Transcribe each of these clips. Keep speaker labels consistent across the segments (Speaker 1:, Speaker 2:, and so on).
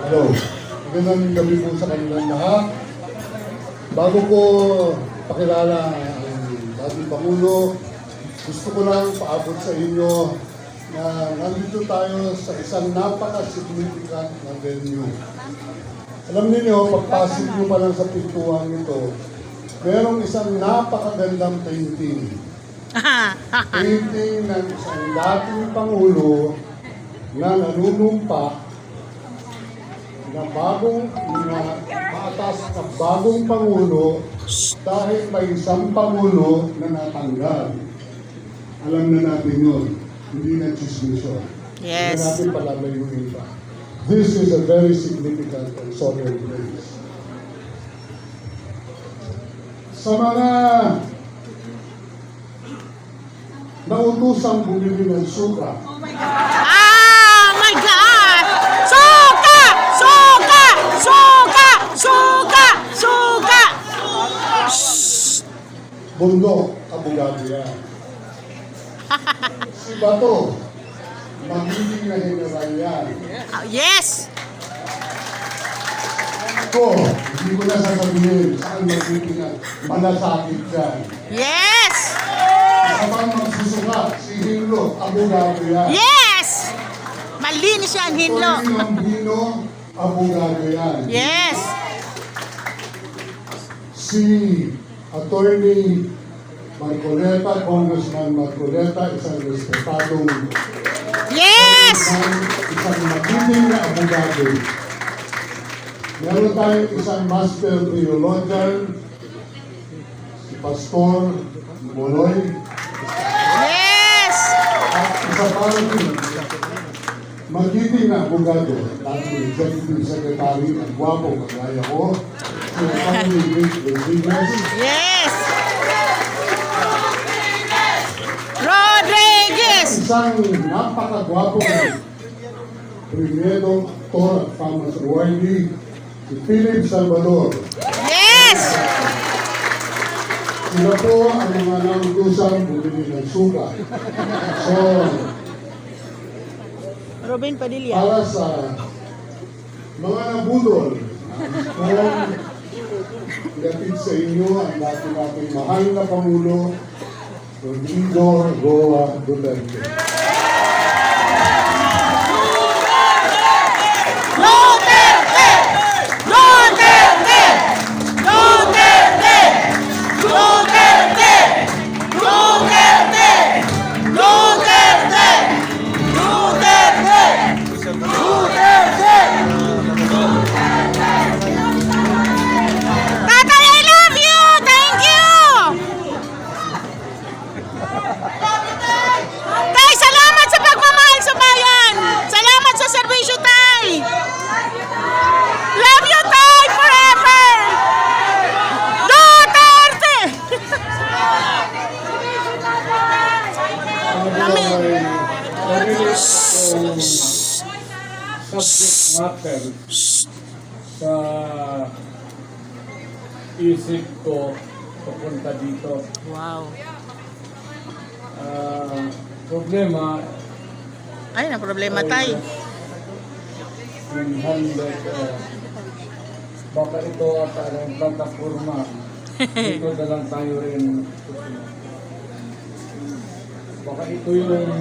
Speaker 1: Hello. Magandang gabi po sa kanilang lahat. Bago ko pakilala ang dating Pangulo, gusto ko lang paabot sa inyo na nandito tayo sa isang napaka-significant na venue. Alam niyo, pagpasok nyo pa lang sa pintuan nito, merong isang napakagandang painting. Painting ng isang dating Pangulo na nanunumpa na maatas na bagong Pangulo dahil may isang Pangulo na natanggal. Alam na natin yun. Hindi na chismiso.
Speaker 2: Yes.
Speaker 1: Hindi natin palalayuin pa. This is a very significant and solemn place. Sa mga nautosang bumili ng suka,
Speaker 2: Oh my God! Suka! Suka! Suka! Suka! Suka!
Speaker 1: bundok, abogado yan. Si Bato, magiging na general yan.
Speaker 2: Yes!
Speaker 1: Ito, hindi ko na sasabihin saan magiging na malasakit yan.
Speaker 2: Yes!
Speaker 1: Kapag magsusuka, si Hinlo, abogado yan.
Speaker 2: Yes! Malinis yan, Hinlo.
Speaker 1: Attorney Lambino, abogado yan.
Speaker 2: Yes!
Speaker 1: Si Attorney Marcoleta, Congressman Marcoleta, isang respetadong
Speaker 2: Yes!
Speaker 1: isang magiting na abogado. Meron tayong isang master theologian, si Pastor Moloy,
Speaker 2: Yes!
Speaker 1: at isa pa rin, magiting na abogado, dating executive secretary at gwapo kagaya ko, si Atty. Rick Rodriguez,
Speaker 2: Yes! Rodriguez!
Speaker 1: isang napakagwapong primero actor at famous awardee, si Philip Salvador.
Speaker 2: Yes!
Speaker 1: Sila po ang mga nautusang bumili ng suka. So,
Speaker 2: Robin Padilla.
Speaker 1: para sa mga nabudol, kung ilatid sa inyo ang nating mahal na Pangulo, Rodrigo Roa Duterte.
Speaker 2: Duterte! Duterte! Duterte! Duterte! Duterte! Duterte! Duterte! Tatay, I love you! Thank you! Tay, salamat sa pagmamahal sa bayan! Salamat sa serbisyo, Tay! Love you, Tay, forever! Duterte! Lami.
Speaker 3: Subject matter sa isip ko papunta dito.
Speaker 2: Wow.
Speaker 3: Problema
Speaker 2: Ay, na problema, Tay.
Speaker 3: in handle, baka ito at ang plataforma. Dito na lang tayo rin. Baka ito yung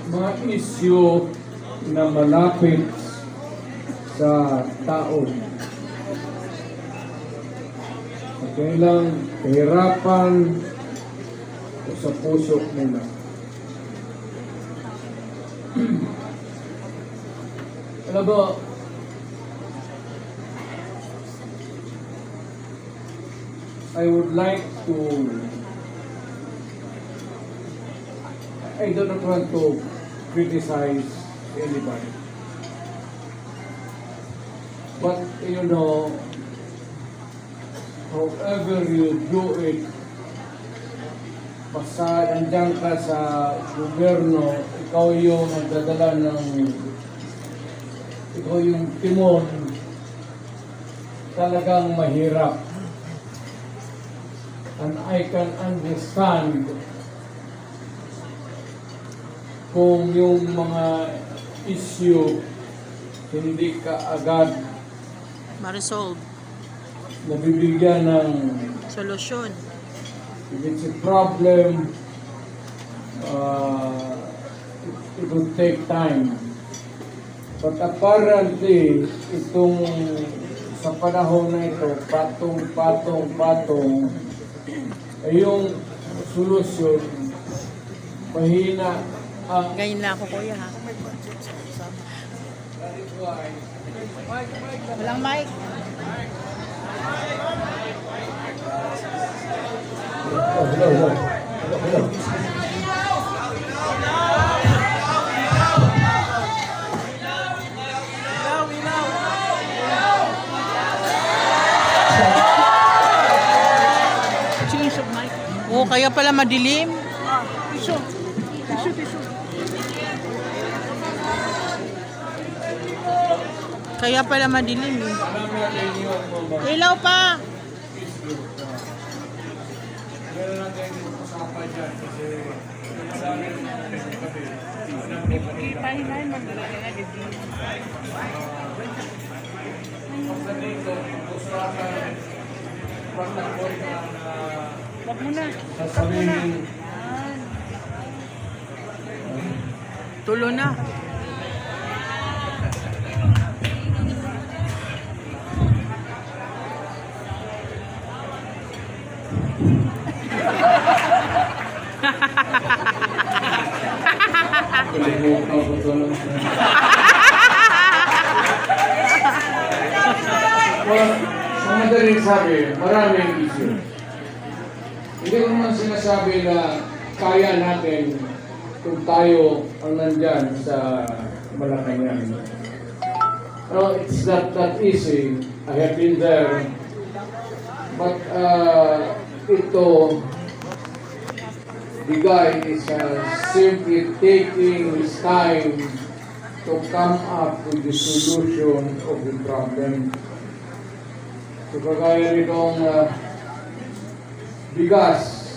Speaker 3: mga issue na malapit sa tao. At kailang kahirapan o sa puso nila. Alam mo, I would like to, I do not want to criticize anybody. But, you know, however you do it, basta nandiyan ka sa gobyerno, ikaw yung nagdadala ikaw yung timon, talagang mahirap. And I can understand kung yung mga issue hindi ka agad
Speaker 2: Ma-resolve.
Speaker 3: nabibigyan ng
Speaker 2: Solusyon.
Speaker 3: if it's a problem, it would take time. But apparently, itong sa panahon na ito, patong, ay yung solusyon, mahina ang
Speaker 2: Ganyan lang ako, kuya, ha? Walang mic. Change of mic. Oh, kaya pala madilim. Kaya pala madilim eh. Ilaw pa. Wag mo na.
Speaker 3: sasabihin,
Speaker 2: Tulo na.
Speaker 3: kalimutan ko ito lang. Well, sa madaling sabi, maraming issue. Hindi ko naman sinasabi na kaya natin kung tayo ang nandyan sa Malacanang. No, it's not that easy. I have been there. But ito, the guy is simply taking his time to come up with the solution of the problem. So kagaya nitong bigas,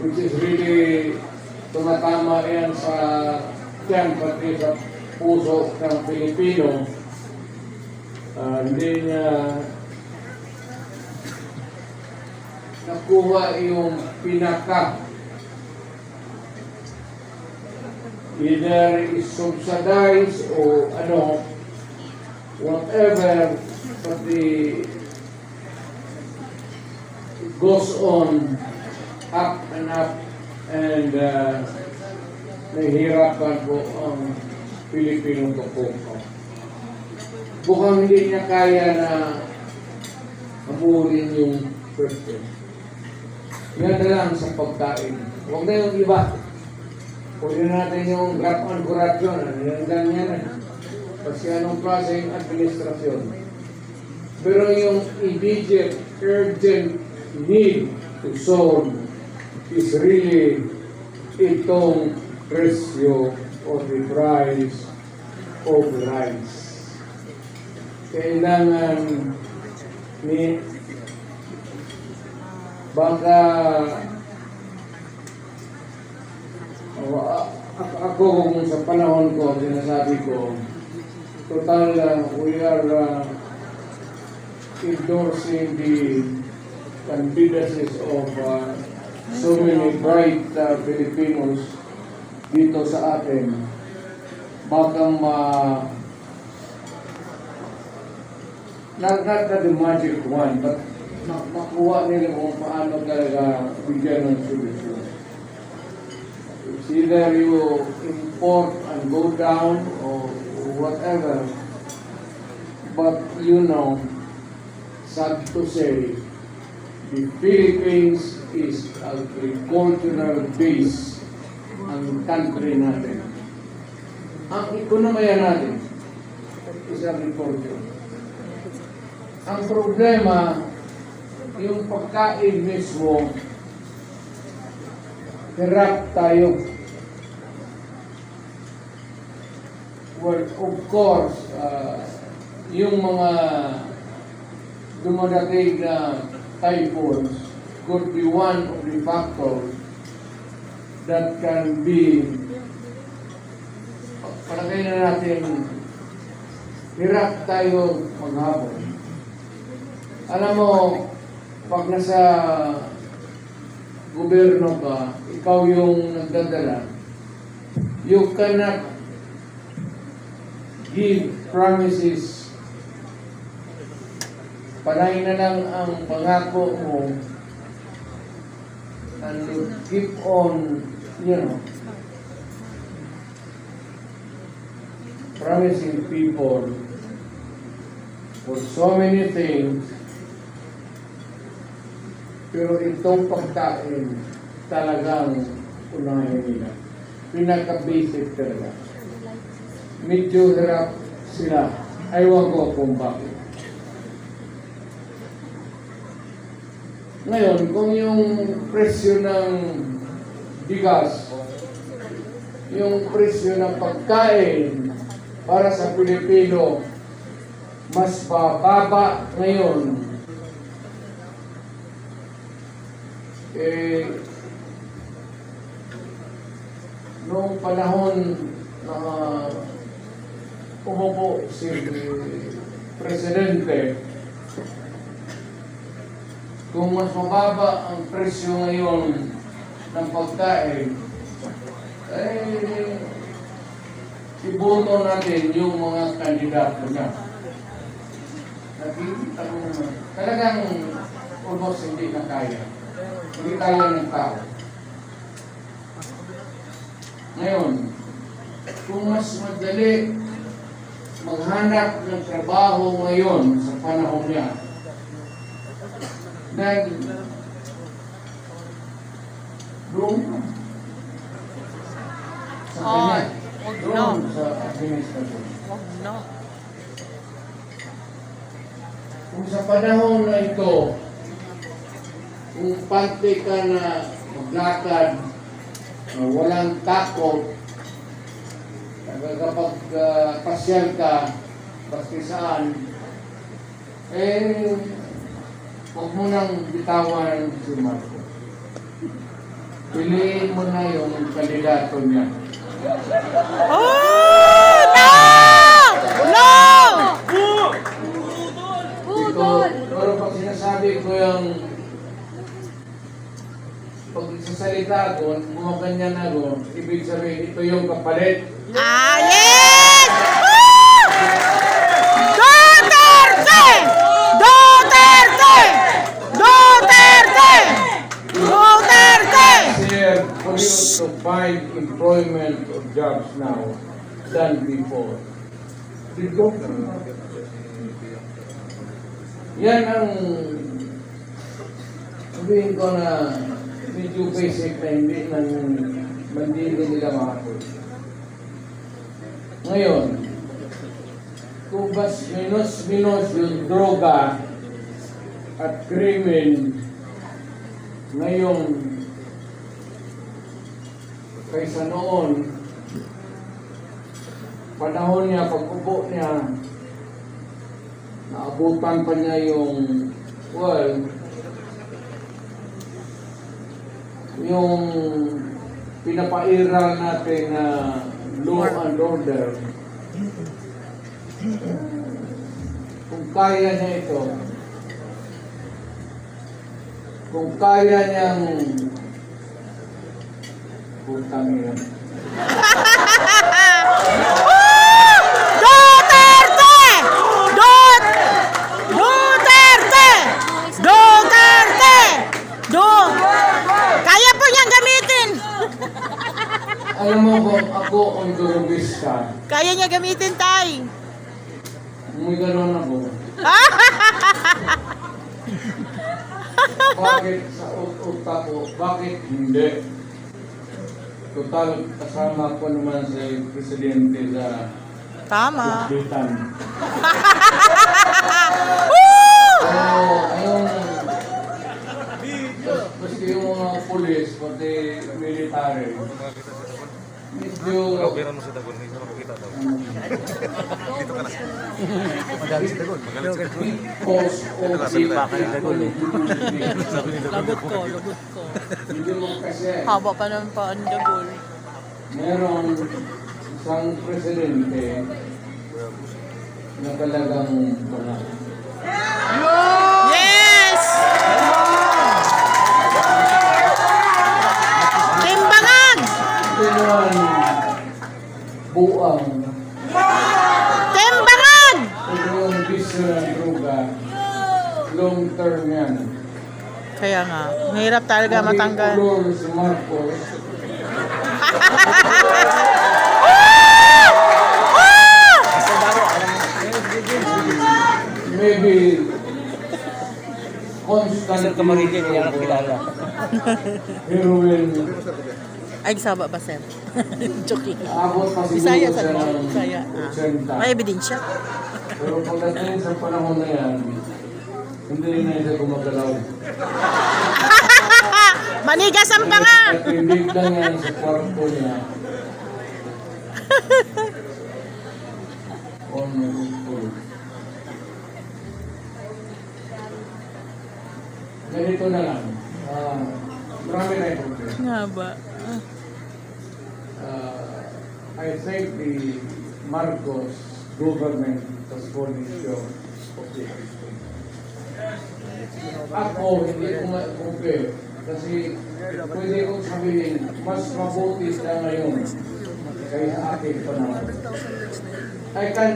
Speaker 3: which is really tumatama yan sa tiyan, pati sa puso ng Pilipino, hindi niya nakuha yung pinaka. Either is subsidized or ano, whatever, but it goes on up and nahihirapan po ang Pilipinong kapuso. Bukang hindi niya kaya na habulin yung person. Yan na lang sa pagkain. Huwag na yung iba. Pwede natin yung grab on corruption. Yan ganyan. Kasi anong klaseng administrasyon. Pero yung immediate, urgent need to solve is really itong presyo of the price of rice. Kailangan ni baka ako kung sa panahon ko, sinasabi ko, total we are endorsing the candidacies of so many bright Filipinos dito sa atin. Baka not the magic one, but makuha nila kung paano talaga bigyan ng solusyon. It's either you import and go down or whatever, but you know, sad to say, the Philippines is agricultural base ang country natin. Ang ekonomiya natin is agriculture. Ang problema, yung pagkain mismo, hirap tayo. Well, of course, yung mga dumadating na typhoons could be one of the factors that can be, palagay na natin hirap tayo maghabol. Alam mo, pag nasa gobyerno ka, ikaw yung nagdadala, you cannot give promises. Panay na lang ang pangako mo and you keep on, promising people for so many things. Pero itong pagkain talagang unahin nila. Pinaka-basic talaga. Medyo hirap sila. Aywan ko kung bakit. Ngayon, kung yung presyo ng bigas, yung presyo ng pagkain para sa Pilipino, mas bababa ngayon, noong panahon na umupo si Presidente, kung mas mababa ang presyo ngayon ng pagkain, iboto natin yung mga kandidato niya. Nakikita ko naman, talagang almost hindi na kaya. Hindi kaya ng tao. Ngayon, kung mas madali maghanap ng trabaho ngayon sa panahon niya, then doon sa kanya, doon sa administrasyon. Kung sa panahon na ito, kung pante ka na maglakad, walang takot, kapag pasyal ka, basta saan, huwag mo nang bitawan si Marco. Piliin mo na yung kandidato niya.
Speaker 2: Oh, no! No!
Speaker 3: Pero pag sinasabi ko yung pag sasalita ko, gumaganyan ako, ibig sabihin, ito yung kapalit.
Speaker 2: Ah, yes! Woo! Duterte! Duterte! Duterte! Duterte!
Speaker 3: Sir, for you to find employment or jobs now than before. Dito. Yan ang sabihin ko na medyo basic na hindi nila makatulog. Ngayon, kung minus yung droga at krimen ngayon kaysa noon, panahon niya, pag-upo niya, naabutan pa niya yung pinapairal natin na law and order. Kung kaya niya ito, kung kaya niyang putang yan.
Speaker 2: Duterte! Duterte! Duterte! Kaya po niyang gamitin.
Speaker 3: Alam mo kung ako ang durugista,
Speaker 2: Kaya niya gamitin, tay.
Speaker 3: may gano'n ako. Bakit sa utak ko, bakit hindi? Total, kasama ko naman si Presidente sa
Speaker 2: Tama.
Speaker 3: Bitan.
Speaker 2: Woo!
Speaker 3: Ayun, basta yung mga pulis, pati military, medyo...
Speaker 4: Kaubiran mo sa Dagon, hindi mo makikita daw. Dito ka na. Madali sa Dagon. Magaling sa Dagon.
Speaker 3: Sipa
Speaker 4: ka ng Dagon eh.
Speaker 2: Lagot ko.
Speaker 3: Hindi mo kasi,
Speaker 2: Haba pa naman pa ang dagol.
Speaker 3: meron isang presidente na talagang wala.
Speaker 2: Yes! Timbangan!
Speaker 3: Ito naman, buang.
Speaker 2: Timbangan!
Speaker 3: Ito yung bisyo ng droga. Long term yan.
Speaker 2: Kaya nga, mahirap talaga matanggal.
Speaker 3: Ulor si Marcos. Maybe constant heroin.
Speaker 2: Ay, saba ba, sir? Joking.
Speaker 3: Abot pa siguro
Speaker 2: Bisaya,
Speaker 3: siya
Speaker 2: sir.
Speaker 3: ng
Speaker 2: Bisaya.
Speaker 3: 80.
Speaker 2: May ebidensya.
Speaker 3: Pero pagdating sa panahon na yan, hindi na siya gumagalaw.
Speaker 2: Manigas ang panga!
Speaker 3: Natimbig lang yan sa kwarto niya. On the floor. Ganito na lang. Marami na ito.
Speaker 2: Nga ba?
Speaker 3: I think the Marcos government has fallen short of the system. Ako, hindi ko ma-compare. Kasi pwede kong sabihin, mas mabuti na ngayon kaya ating panahon. I can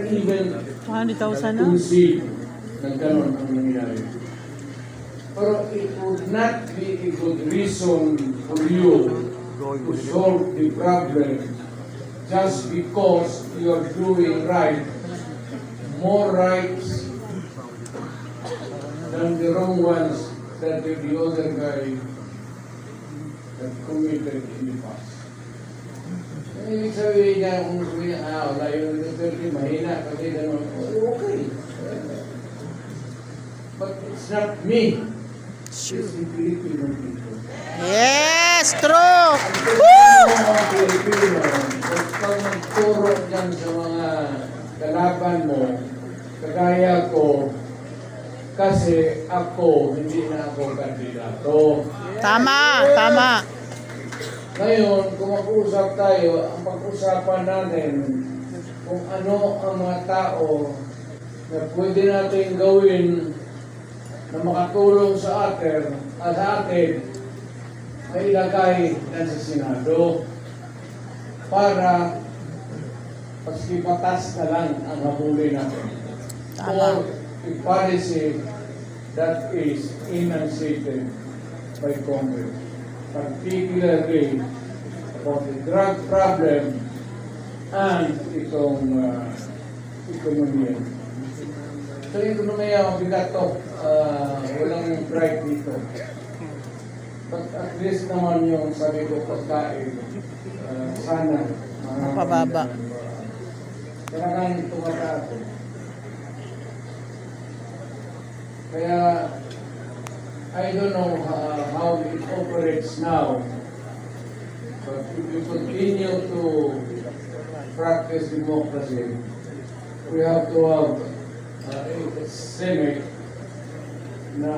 Speaker 3: even
Speaker 2: 200,000 na?
Speaker 3: concede na gano'n ang nangyayari. Pero it would not be a good reason for you to solve the problem just because you are doing right, more rights than the wrong ones that the other guy that committed in the past. Ibig sabihin niya, kung sabihin niya, wala yung Duterte, mahina, kasi gano'n, okay. But it's not me. It's the Filipino people.
Speaker 2: Yes! True!
Speaker 3: Mga Pilipino, pag magturo dyan sa mga kalaban mo, kagaya ko, kasi ako, hindi na ako kandidato.
Speaker 2: Tama! Tama!
Speaker 3: Ngayon, kung mag-uusap tayo, ang pag-usapan natin kung ano ang mga tao na pwede natin gawin na makatulong sa atin ay ilagay na sa Senado para paski batas na lang ang habulin natin.
Speaker 2: Tama.
Speaker 3: Or a policy that is enunciated by Congress, particularly about the drug problem and itong ekonomiya. So, ekonomiya, mabigat to. Walang bright dito. But at least naman yung sabi ko pagkain, sana.
Speaker 2: Mapababa.
Speaker 3: Kailangan tumataas. Kaya, I don't know how it operates now. But if you continue to practice democracy, we have to have a Senate na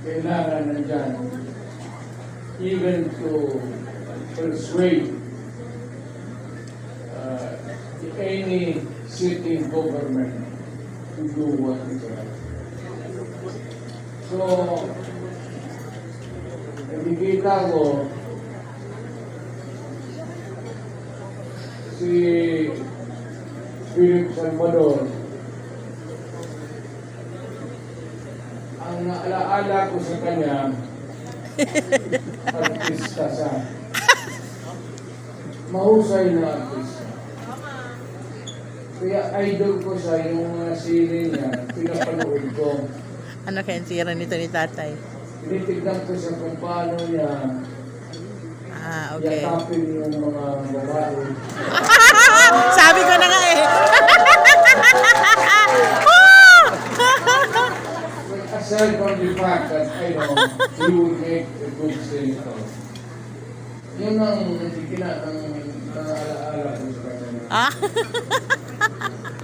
Speaker 3: kailangan nandyan even to persuade any sitting government to do what is right. So, nakikita ko si Philip Salvador, ang naalaala ko sa kanya, artista siya. Mahusay na artista. Kaya idol ko siya, yung mga sili niya, pinapanood ko.
Speaker 2: Ano kaya sira nito ni tatay?
Speaker 3: Tinitignan ko siya kung paano niya
Speaker 2: Okay.
Speaker 3: yakapin yung mga babae.
Speaker 2: Sabi ko na nga eh.
Speaker 3: Aside from the fact that, I know, he would make a good senator. Yun ang naalaala ko sa kanya.